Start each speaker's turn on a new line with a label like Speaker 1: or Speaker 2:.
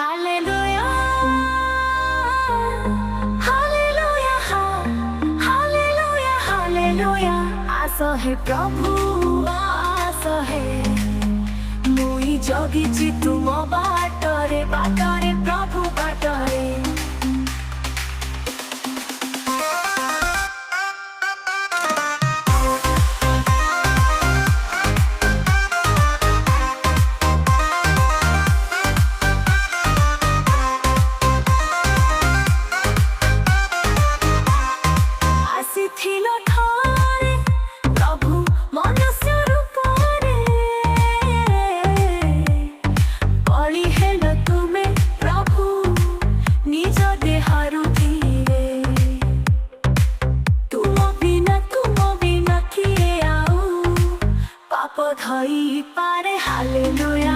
Speaker 1: Halleluya, Halleluya Ho, Halleluya, Halleluya। ଆସ ହେ ପ୍ରଭୁ ଆସ ହେ, ମୁଇଁ ଜଗିଛି ତୁମ ବାଟରେ ବାଟରେ ପ୍ରଭୁ ବାଟରେ। ଆସିଥିଲ ଥରେ ପ୍ରଭୁ ମନୁଷ୍ୟ ରୂପରେ, ବଳି ହେଲ ତୁମେ ପ୍ରଭୁ ନିଜ ଦେହରୁ ଧୀରେ। ତୁମ ବିନା କିଏ ଆଉ ପାପ ଧରି ପାରେ। ହାଲେଲୁୟା।